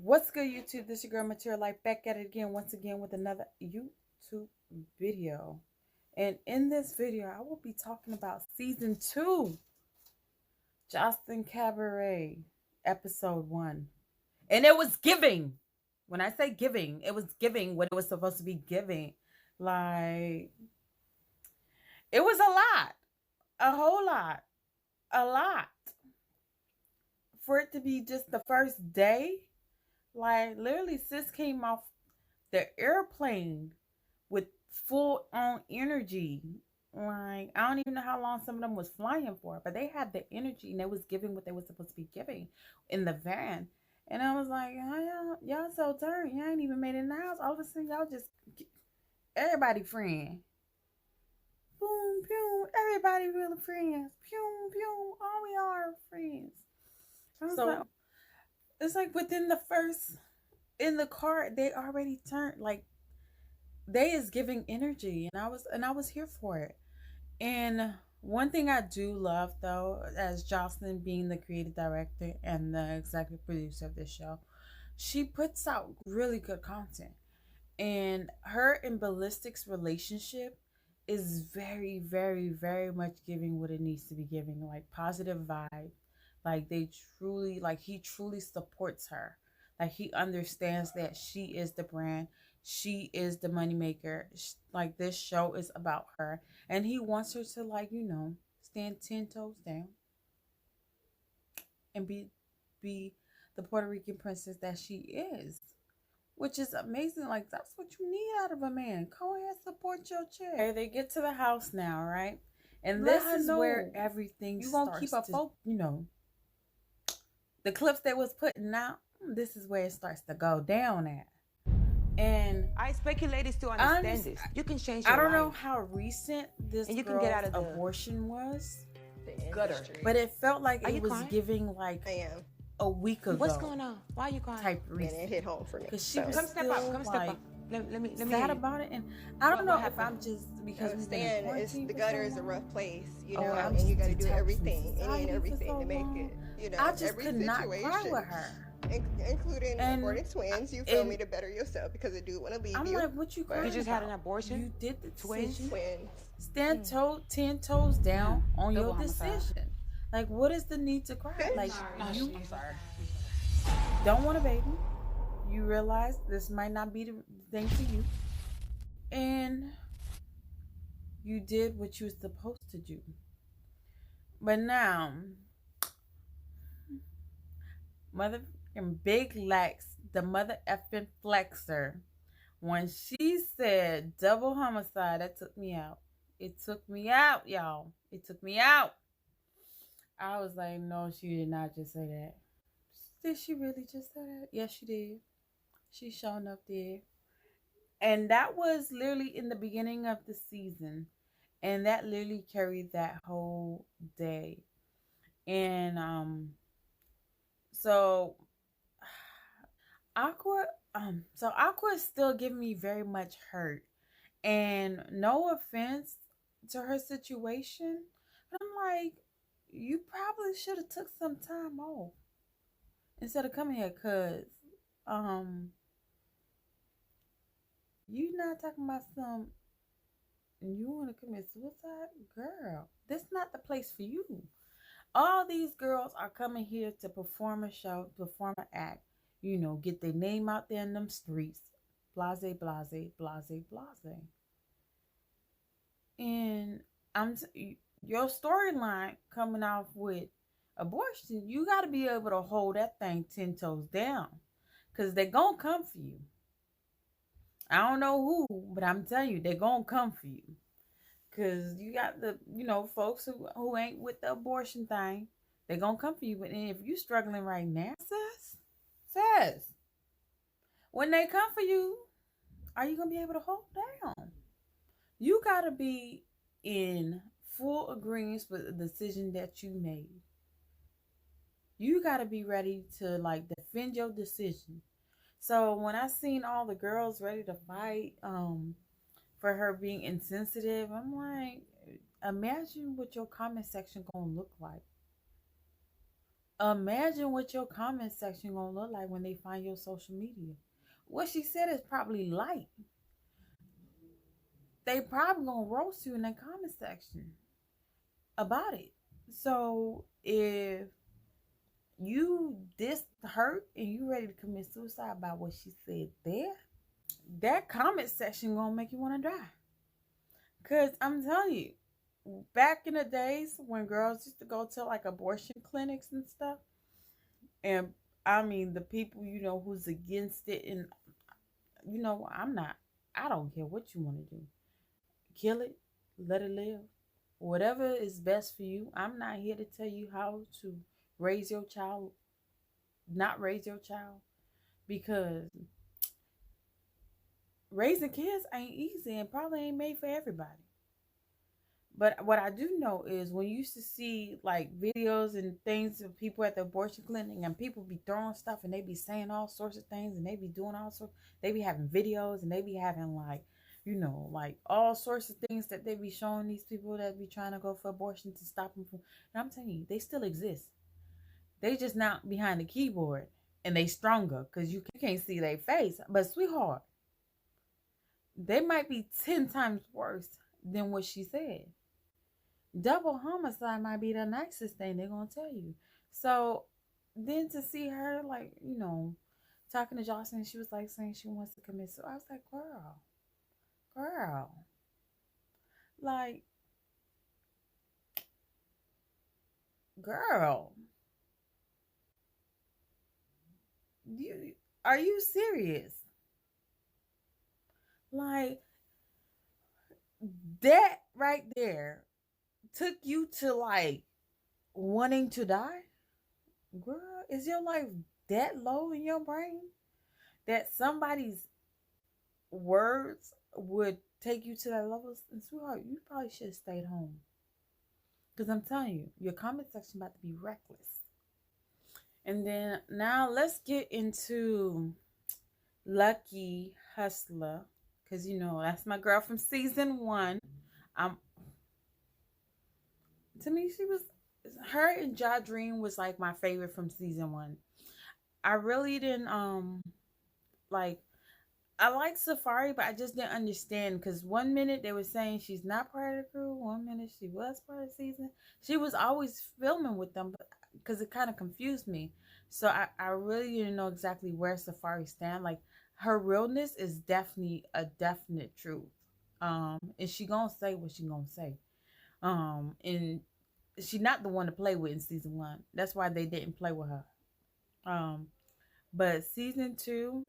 What's good, YouTube? This is your girl Material Life back at it again, once again with another YouTube video. And in this video, I will be talking about season 2, Joseline Cabaret, episode 1. And it was giving. When I say giving, it was giving what it was supposed to be giving. Like, it was a lot, a whole lot, a lot. For it to be just the first day, like, literally, sis came off the airplane with full on energy. Like, I don't even know how long some of them was flying for, but they had the energy and they was giving what they was supposed to be giving in the van. And I was like, oh, y'all so turned. Y'all ain't even made it in the house. All of a sudden, y'all just everybody friend. Boom, boom, everybody really friends. Boom, boom, all we are friends. So like, it's like within the first in the car, they already turned like they is giving energy, and I was here for it. And one thing I do love, though, as Joseline being the creative director and the executive producer of this show, she puts out really good content. And her and Ballistic's relationship is very, very, very much giving what it needs to be giving, like positive vibe. Like they truly, like he truly supports her. Like he understands that she is the brand, she is the moneymaker. Like this show is about her, and he wants her to, like, stand 10 toes down and be the Puerto Rican princess that she is, which is amazing. Like, that's what you need out of a man. Go ahead, support your chick. Okay, they get to the house now, right? And this is where everything you starts keep a to, the clips they was putting out. This is where it starts to go down at. And I expect you ladies to understand this. You can change your life. I don't life. know how recent this and you girl's can get out of abortion was, Gutter. but it felt like it was crying? giving like I am. a week ago. What's going on? Why are you crying? Type And recent. it hit home for me. Because she was Come step still, up. Come step like, up. Let me sad about it, and I don't know if I'm just because we've been in Understand, quarantine the for gutter so is a long. rough place, you Oh, know, I'm and you just got to do detached from everything, any society and for everything so to make long. it, you know, I just every could not cry situation, with her. including And aborting twins. You feel me, to better yourself because they do want to leave I'm you. like, what you crying You just had an about? abortion? You did the Twins? decision. Twins. Stand 10 toes down on your Double homicide. decision. Like, what is the need to cry? Bitch. Like, Sorry. you I'm sorry. don't want a baby. You realize this might not be the thing for you. And you did what you were supposed to do. But now, mother and Big Lex, the mother effing flexer, when she said double homicide, that took me out. It took me out, y'all. It took me out. I was like, no, she did not just say that. Did she really just say that? Yes, she did. She shown up there. And that was literally in the beginning of the season. And that literally carried that whole day. And so Aqua Aqua is still giving me very much hurt. And no offense to her situation, but I'm like, you probably should have took some time off instead of coming here, cause you not talking about some you want to commit suicide, girl. This not the place for you. All these girls are coming here to perform a show, perform an act, get their name out there in them streets. Blase, blase, blase, blase. And your storyline coming off with abortion, you got to be able to hold that thing 10 toes down, because they're going to come for you. I don't know who, but I'm telling you, they're going to come for you. Because you got the, folks who ain't with the abortion thing. They're going to come for you. But if you struggling right now, sis, when they come for you, are you going to be able to hold down? You got to be in full agreement with the decision that you made. You got to be ready to, like, defend your decision. So when I seen all the girls ready to fight for her being insensitive, I'm like, imagine what your comment section gonna look like. Imagine what your comment section gonna look like when they find your social media. What she said is probably light. They probably gonna roast you in that comment section about it. So if you this hurt and you ready to commit suicide by what she said there, that comment section gonna make you want to die. Cause I'm telling you, back in the days when girls used to go to like abortion clinics and stuff, and I mean the people who's against it, and I don't care what you want to do, kill it, let it live, whatever is best for you. I'm not here to tell you how to raise your child, not raise your child, because raising kids ain't easy and probably ain't made for everybody. But what I do know is when you used to see like videos and things of people at the abortion clinic, and people be throwing stuff and they be saying all sorts of things and they be doing all sorts, they be having videos and they be having like all sorts of things that they be showing these people that be trying to go for abortion to stop them from. And I'm telling you, they still exist. They just not behind the keyboard, and they stronger because you can't see their face. But sweetheart, they might be 10 times worse than what she said. Double homicide might be the nicest thing they're gonna tell you. So then to see her talking to Joseline, she was like saying she wants to commit suicide. I was like, girl, like, girl, are you serious? Like, that right there took you to like wanting to die? Girl, is your life that low in your brain that somebody's words would take you to that level? And sweetheart, you probably should have stayed home. Because I'm telling you, your comment section about to be reckless. And then now let's get into Lucky Hustler. Because that's my girl from season 1. To me, her and Ja Dream was like my favorite from season 1. I really didn't I liked Safari, but I just didn't understand, because one minute they were saying she's not part of the crew, one minute she was part of the season. She was always filming with them, but because it kind of confused me. So I really didn't know exactly where Safari stand. Like, her realness is definitely a definite truth. And she gonna say what she gonna say. And she not the one to play with in season 1. That's why they didn't play with her. But season 2,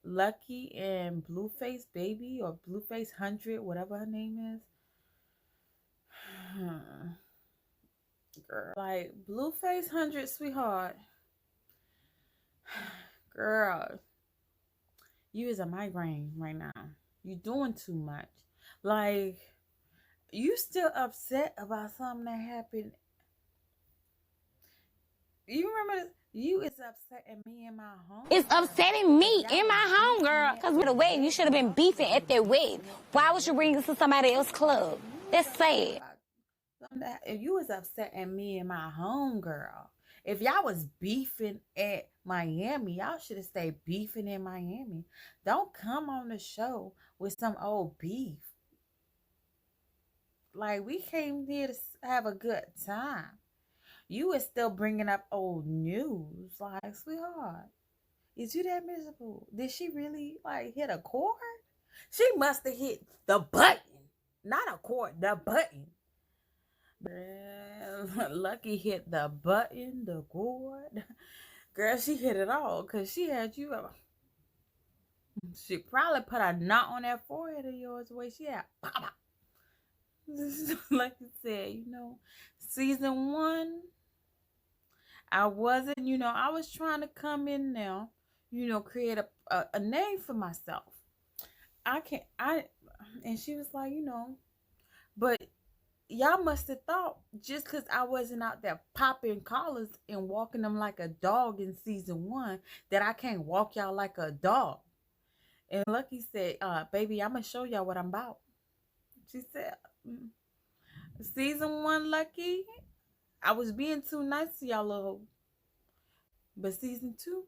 Lucky and Blueface Baby, or Blueface 100, whatever her name is. Girl, like, Blueface 100, sweetheart. Girl, you is a migraine right now. You doing too much. Like, you still upset about something that happened. You remember, you is upsetting me in my home. It's upsetting me in my home, girl. Because with a wedding, you should have been beefing at that wedding. Why would you bring this to somebody else's club? That's sad. If you was upsetting me in my home, girl. If y'all was beefing at Miami, y'all should have stayed beefing in Miami. Don't come on the show with some old beef. Like, we came here to have a good time. You is still bringing up old news. Like, sweetheart, is you that miserable? Did she really, like, hit a chord? She must have hit the button. Not a chord, the button. Lucky hit the button, the chord. Girl, she hit it all, because she had you. She probably put a knot on that forehead of yours the way she had. Like you said, season 1, I wasn't, I was trying to come in now, create a name for myself. And she was like, but y'all must have thought just because I wasn't out there popping collars and walking them like a dog in season 1 that I can't walk y'all like a dog. And Lucky said, baby, I'm going to show y'all what I'm about. She said, season 1, Lucky, I was being too nice to y'all little But season 2,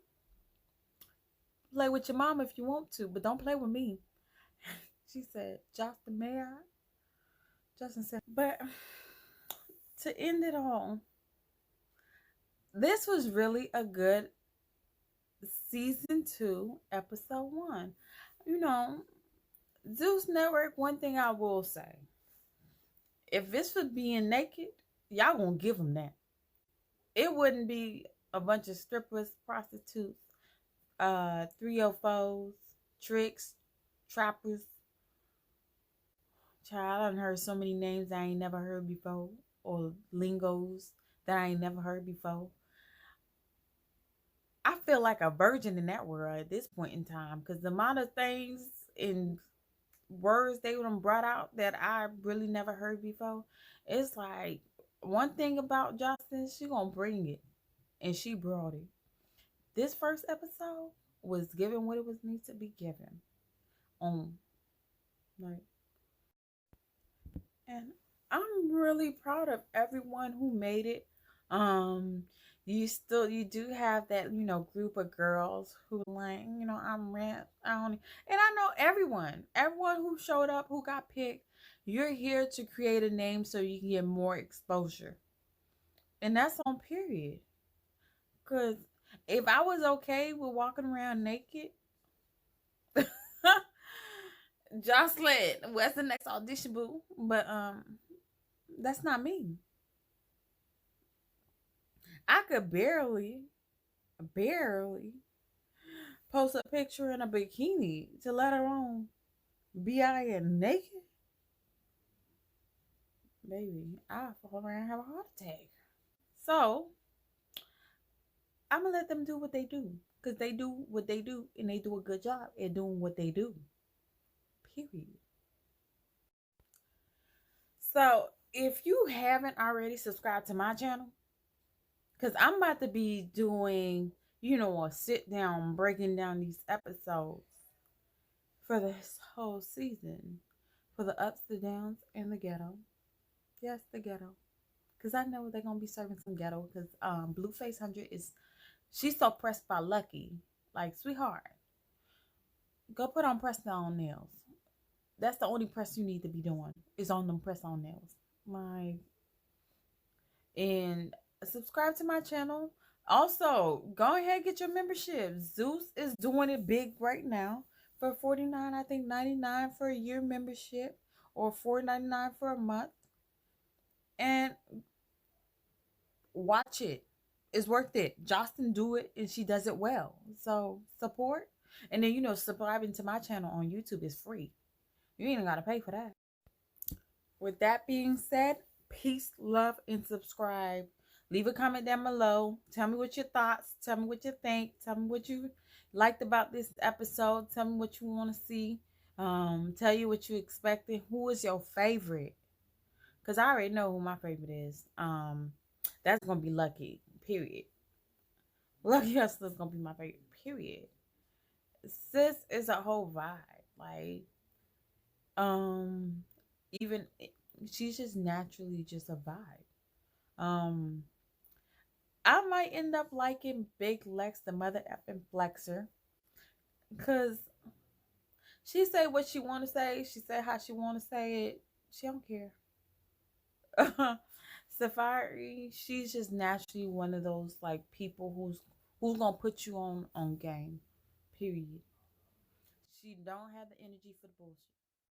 play with your mom if you want to, but don't play with me. She said, Justin, may I? Justin said, but to end it all, this was really a good season 2, episode 1. You know, Zeus Network, one thing I will say, if this was being naked, y'all gonna give them that. It wouldn't be a bunch of strippers, prostitutes, 304s, tricks, trappers. Child, I done heard so many names I ain't never heard before, or lingos that I ain't never heard before. I feel like a virgin in that world at this point in time, because the amount of things and words they done brought out that I really never heard before. It's like, one thing about Jocelyn, she gonna bring it, and she brought it. This first episode was given what it was need to be given. Like, and I'm really proud of everyone who made it. You do have that, group of girls who like, I'm rent. I don't, and I know everyone who showed up, who got picked, you're here to create a name so you can get more exposure. And that's on period. Cause if I was okay with walking around naked, Jocelyn, what's the next audition, boo? But that's not me. I could barely post a picture in a bikini to let alone be out here naked. Baby, I'll fall around and have a heart attack. So I'm gonna let them do what they do, because they do what they do, and they do a good job at doing what they do. Period. So if you haven't already subscribed to my channel, because I'm about to be doing, a sit down breaking down these episodes for this whole season, for the ups, the downs, and the ghetto. Yes, the ghetto. Because I know they're gonna be serving some ghetto, because Blueface 100 she's so pressed by Lucky. Like, sweetheart, go put on press on nails. That's the only press you need to be doing, is on them press on nails. And subscribe to my channel. Also, go ahead and get your membership. Zeus is doing it big right now for $49, I think $99 for a year membership, or $4.99 for a month. And watch it. It's worth it. Jocelyn do it, and she does it well. So support. And then, subscribing to my channel on YouTube is free. You ain't gotta pay for that. With that being said, peace, love, and subscribe. Leave a comment down below. Tell me what your thoughts. Tell me what you think. Tell me what you liked about this episode. Tell me what you want to see. Tell you what you expected. Who is your favorite? Because I already know who my favorite is. That's gonna be Lucky. Period. Lucky Hustler's gonna be my favorite. Period. Sis is a whole vibe. Like, even she's just naturally just a vibe. I might end up liking Big Lex, the mother effing flexer, because she say what she want to say. She say how she want to say it. She don't care. Safari, she's just naturally one of those like people who's gonna put you on game. Period. She don't have the energy for the bullshit.